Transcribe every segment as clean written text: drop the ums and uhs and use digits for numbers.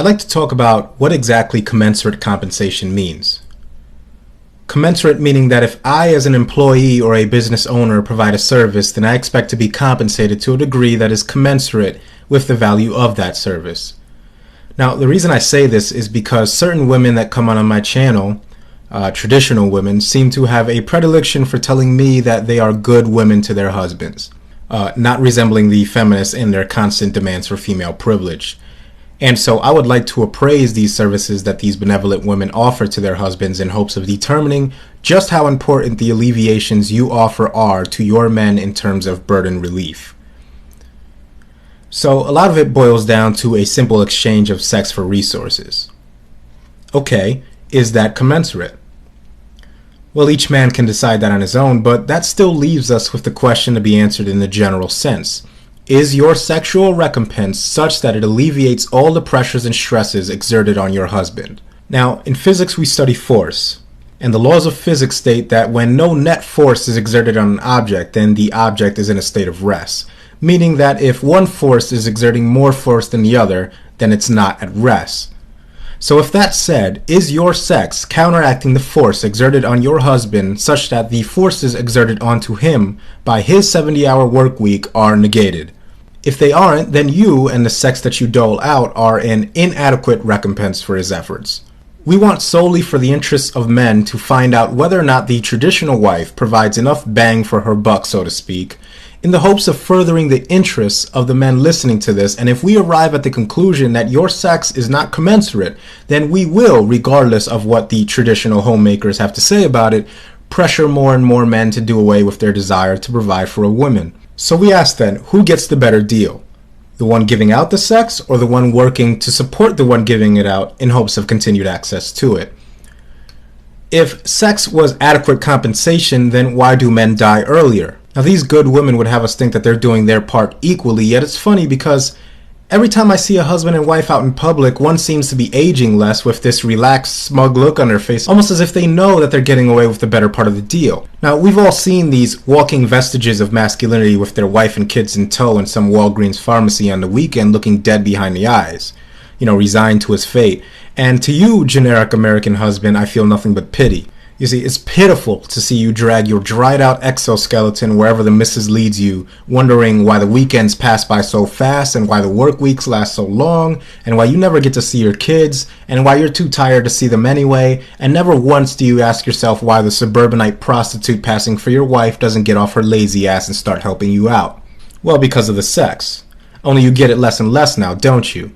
I'd like to talk about what exactly commensurate compensation means. Commensurate meaning that if I as an employee or a business owner provide a service, then I expect to be compensated to a degree that is commensurate with the value of that service. Now, the reason I say this is because certain women that come on my channel, traditional women, seem to have a predilection for telling me that they are good women to their husbands, not resembling the feminists in their constant demands for female privilege. And so I would like to appraise these services that these benevolent women offer to their husbands in hopes of determining just how important the alleviations you offer are to your men in terms of burden relief. So a lot of it boils down to a simple exchange of sex for resources. Okay, is that commensurate? Well, each man can decide that on his own, but that still leaves us with the question to be answered in the general sense. Is your sexual recompense such that it alleviates all the pressures and stresses exerted on your husband? Now, in physics we study force, and the laws of physics state that when no net force is exerted on an object, then the object is in a state of rest, meaning that if one force is exerting more force than the other, then it's not at rest. So if that's said, is your sex counteracting the force exerted on your husband such that the forces exerted onto him by his 70-hour work week are negated? If they aren't, then you and the sex that you dole out are an inadequate recompense for his efforts. We want solely for the interests of men to find out whether or not the traditional wife provides enough bang for her buck, so to speak, in the hopes of furthering the interests of the men listening to this. And if we arrive at the conclusion that your sex is not commensurate, then we will, regardless of what the traditional homemakers have to say about it, pressure more and more men to do away with their desire to provide for a woman. So we ask then, who gets the better deal? The one giving out the sex or the one working to support the one giving it out in hopes of continued access to it? If sex was adequate compensation, then why do men die earlier? Now, these good women would have us think that they're doing their part equally, yet it's funny because every time I see a husband and wife out in public, one seems to be aging less with this relaxed, smug look on their face, almost as if they know that they're getting away with the better part of the deal. Now, we've all seen these walking vestiges of masculinity with their wife and kids in tow in some Walgreens pharmacy on the weekend looking dead behind the eyes, resigned to his fate. And to you, generic American husband, I feel nothing but pity. You see, it's pitiful to see you drag your dried-out exoskeleton wherever the missus leads you, wondering why the weekends pass by so fast and why the work weeks last so long and why you never get to see your kids and why you're too tired to see them anyway, and never once do you ask yourself why the suburbanite prostitute passing for your wife doesn't get off her lazy ass and start helping you out. Well, because of the sex. Only you get it less and less now, don't you?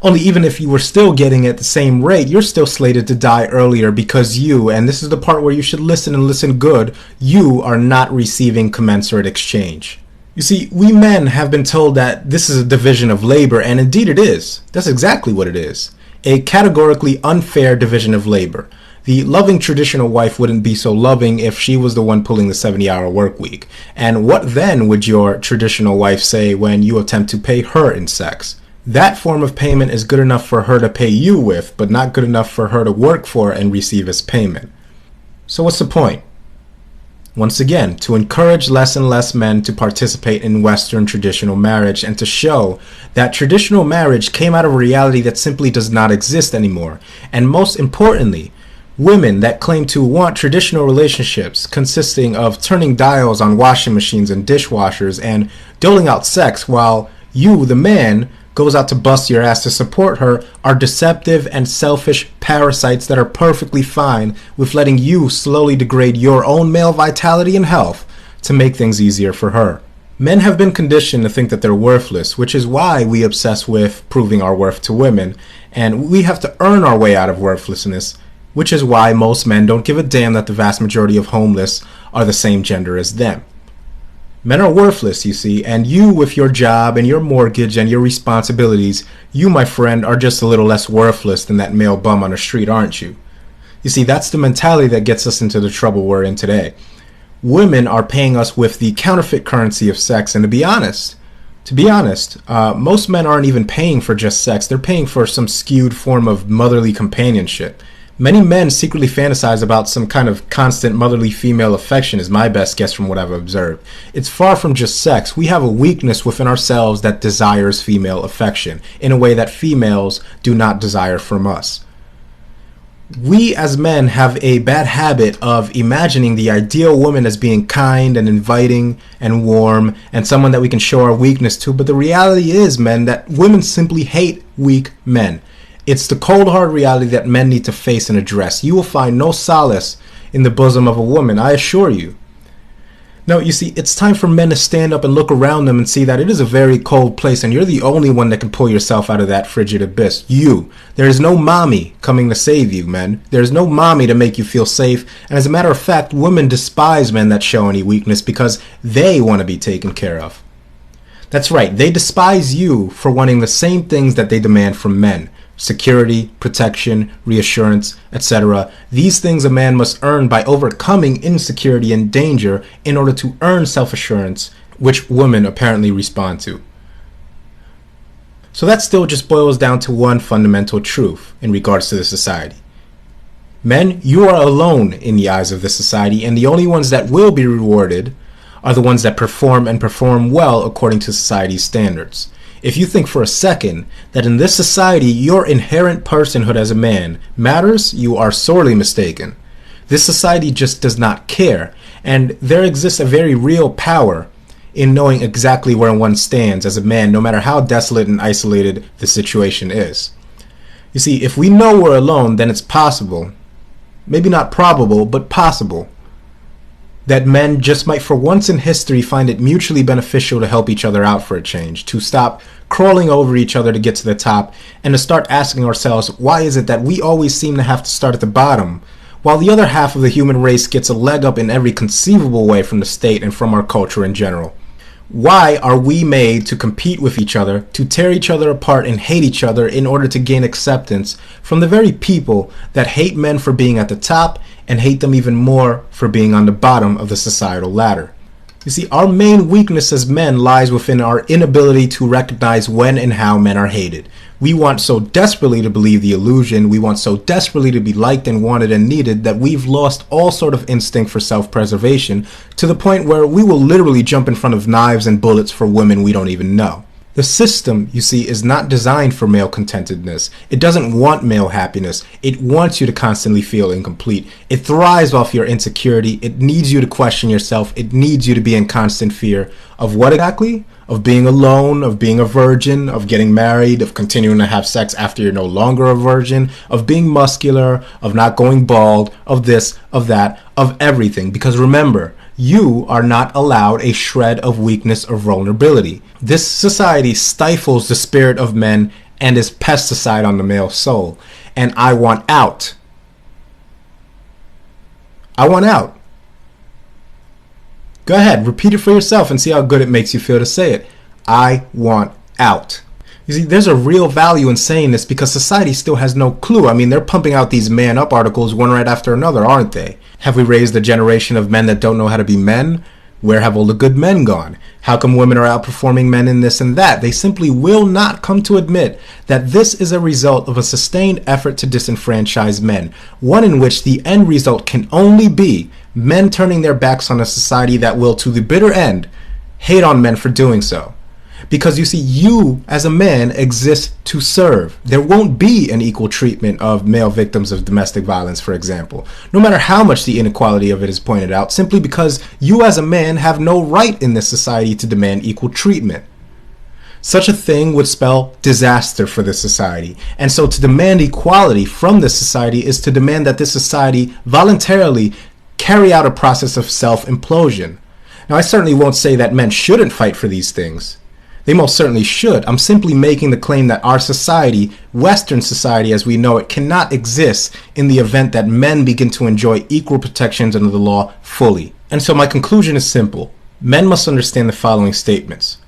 Only even if you were still getting it at the same rate, you're still slated to die earlier because you, and this is the part where you should listen and listen good, you are not receiving commensurate exchange. You see, we men have been told that this is a division of labor, and indeed it is. That's exactly what it is. A categorically unfair division of labor. The loving traditional wife wouldn't be so loving if she was the one pulling the 70-hour work week. And what then would your traditional wife say when you attempt to pay her in sex? That form of payment is good enough for her to pay you with, but not good enough for her to work for and receive as payment. So what's the point? Once again, to encourage less and less men to participate in Western traditional marriage and to show that traditional marriage came out of a reality that simply does not exist anymore. And most importantly, women that claim to want traditional relationships consisting of turning dials on washing machines and dishwashers and doling out sex while you, the man, goes out to bust your ass to support her are deceptive and selfish parasites that are perfectly fine with letting you slowly degrade your own male vitality and health to make things easier for her. Men have been conditioned to think that they're worthless, which is why we obsess with proving our worth to women, and we have to earn our way out of worthlessness, which is why most men don't give a damn that the vast majority of homeless are the same gender as them. Men are worthless, you see, and you with your job and your mortgage and your responsibilities, you, my friend, are just a little less worthless than that male bum on the street, aren't you? You see, that's the mentality that gets us into the trouble we're in today. Women are paying us with the counterfeit currency of sex, and to be honest, most men aren't even paying for just sex. They're paying for some skewed form of motherly companionship. Many men secretly fantasize about some kind of constant motherly female affection is my best guess from what I've observed. It's far from just sex. We have a weakness within ourselves that desires female affection in a way that females do not desire from us. We as men have a bad habit of imagining the ideal woman as being kind and inviting and warm and someone that we can show our weakness to, but the reality is, men, that women simply hate weak men. It's the cold hard reality that men need to face and address. You will find no solace in the bosom of a woman, I assure you. No, you see, it's time for men to stand up and look around them and see that it is a very cold place and you're the only one that can pull yourself out of that frigid abyss. You. There is no mommy coming to save you, men. There is no mommy to make you feel safe. And as a matter of fact, women despise men that show any weakness because they want to be taken care of. That's right, they despise you for wanting the same things that they demand from men. Security, protection, reassurance, etc. These things a man must earn by overcoming insecurity and danger in order to earn self-assurance, which women apparently respond to. So that still just boils down to one fundamental truth in regards to the society. Men, you are alone in the eyes of the society, and the only ones that will be rewarded are the ones that perform and perform well according to society's standards. If you think for a second that in this society your inherent personhood as a man matters, you are sorely mistaken. This society just does not care, and there exists a very real power in knowing exactly where one stands as a man, no matter how desolate and isolated the situation is. You see, if we know we're alone, then it's possible, maybe not probable, but possible, that men just might for once in history find it mutually beneficial to help each other out for a change, to stop crawling over each other to get to the top, and to start asking ourselves, why is it that we always seem to have to start at the bottom, while the other half of the human race gets a leg up in every conceivable way from the state and from our culture in general? Why are we made to compete with each other, to tear each other apart and hate each other in order to gain acceptance from the very people that hate men for being at the top and hate them even more for being on the bottom of the societal ladder? You see, our main weakness as men lies within our inability to recognize when and how men are hated. We want so desperately to believe the illusion, we want so desperately to be liked and wanted and needed that we've lost all sort of instinct for self-preservation to the point where we will literally jump in front of knives and bullets for women we don't even know. The system, you see, is not designed for male contentedness. It doesn't want male happiness. It wants you to constantly feel incomplete. It thrives off your insecurity. It needs you to question yourself. It needs you to be in constant fear of what exactly? Of being alone, of being a virgin, of getting married, of continuing to have sex after you're no longer a virgin, of being muscular, of not going bald, of this, of that, of everything. Because remember, you are not allowed a shred of weakness or vulnerability. This society stifles the spirit of men and is pesticide on the male soul. And I want out. I want out. Go ahead, repeat it for yourself and see how good it makes you feel to say it. I want out. You see, there's a real value in saying this because society still has no clue. I mean, they're pumping out these man up articles one right after another, aren't they? Have we raised a generation of men that don't know how to be men? Where have all the good men gone? How come women are outperforming men in this and that? They simply will not come to admit that this is a result of a sustained effort to disenfranchise men, one in which the end result can only be men turning their backs on a society that will, to the bitter end, hate on men for doing so. Because you see, you as a man exist to serve. There won't be an equal treatment of male victims of domestic violence, for example, no matter how much the inequality of it is pointed out, simply because you as a man have no right in this society to demand equal treatment. Such a thing would spell disaster for this society. And so to demand equality from this society is to demand that this society voluntarily carry out a process of self-implosion. Now, I certainly won't say that men shouldn't fight for these things. They most certainly should. I'm simply making the claim that our society, Western society as we know it, cannot exist in the event that men begin to enjoy equal protections under the law fully. And so my conclusion is simple. Men must understand the following statements.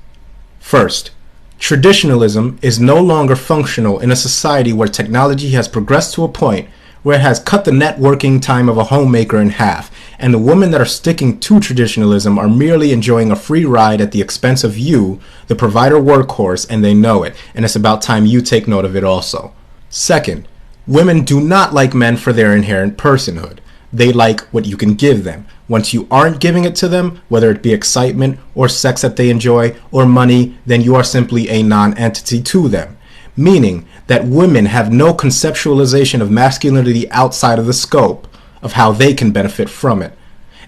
First, traditionalism is no longer functional in a society where technology has progressed to a point where it has cut the networking time of a homemaker in half, and the women that are sticking to traditionalism are merely enjoying a free ride at the expense of you, the provider workhorse, and they know it, and it's about time you take note of it also. Second, Women do not like men for their inherent personhood. They like what you can give them. Once you aren't giving it to them, whether it be excitement or sex that they enjoy or money, then you are simply a non-entity to them. Meaning that women have no conceptualization of masculinity outside of the scope of how they can benefit from it.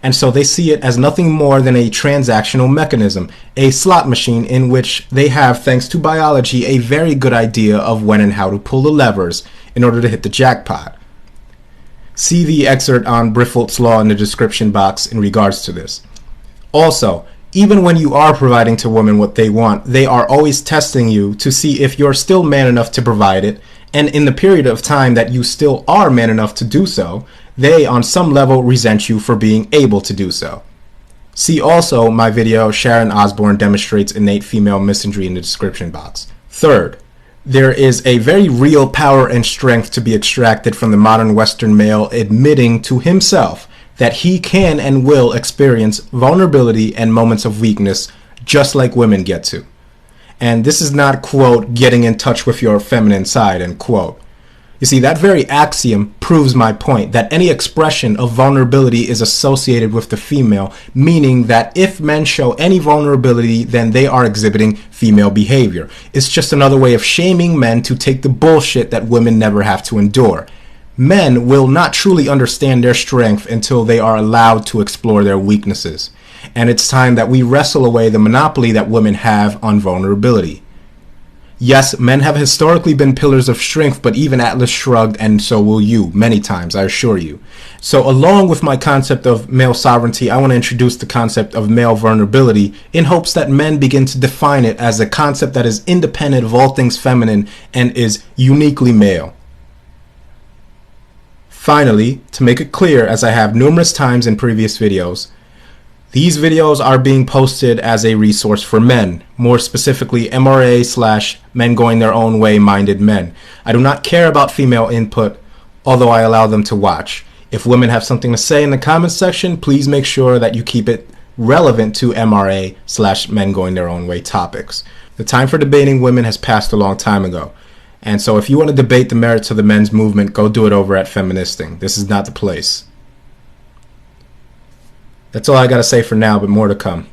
And so they see it as nothing more than a transactional mechanism, a slot machine in which they have, thanks to biology, a very good idea of when and how to pull the levers in order to hit the jackpot. See the excerpt on Briffault's law in the description box in regards to this. Also, even when you are providing to women what they want, they are always testing you to see if you're still man enough to provide it, and in the period of time that you still are man enough to do so, they on some level resent you for being able to do so. See also my video, Sharon Osbourne Demonstrates Innate Female Misandry, in the description box. Third, there is a very real power and strength to be extracted from the modern Western male admitting to himself that he can and will experience vulnerability and moments of weakness just like women get to. And this is not, quote, getting in touch with your feminine side, end quote. You see, that very axiom proves my point that any expression of vulnerability is associated with the female, meaning that if men show any vulnerability, then they are exhibiting female behavior. It's just another way of shaming men to take the bullshit that women never have to endure. Men will not truly understand their strength until they are allowed to explore their weaknesses. And it's time that we wrestle away the monopoly that women have on vulnerability. Yes, men have historically been pillars of strength, but even Atlas shrugged, and so will you, many times, I assure you. So along with my concept of male sovereignty, I want to introduce the concept of male vulnerability in hopes that men begin to define it as a concept that is independent of all things feminine and is uniquely male. Finally, to make it clear, as I have numerous times in previous videos, these videos are being posted as a resource for men, more specifically MRA/men going their own way minded men. I do not care about female input, although I allow them to watch. If women have something to say in the comments section, please make sure that you keep it relevant to MRA/men going their own way topics. The time for debating women has passed a long time ago. And so if you want to debate the merits of the men's movement, go do it over at Feministing. This is not the place. That's all I got to say for now, but more to come.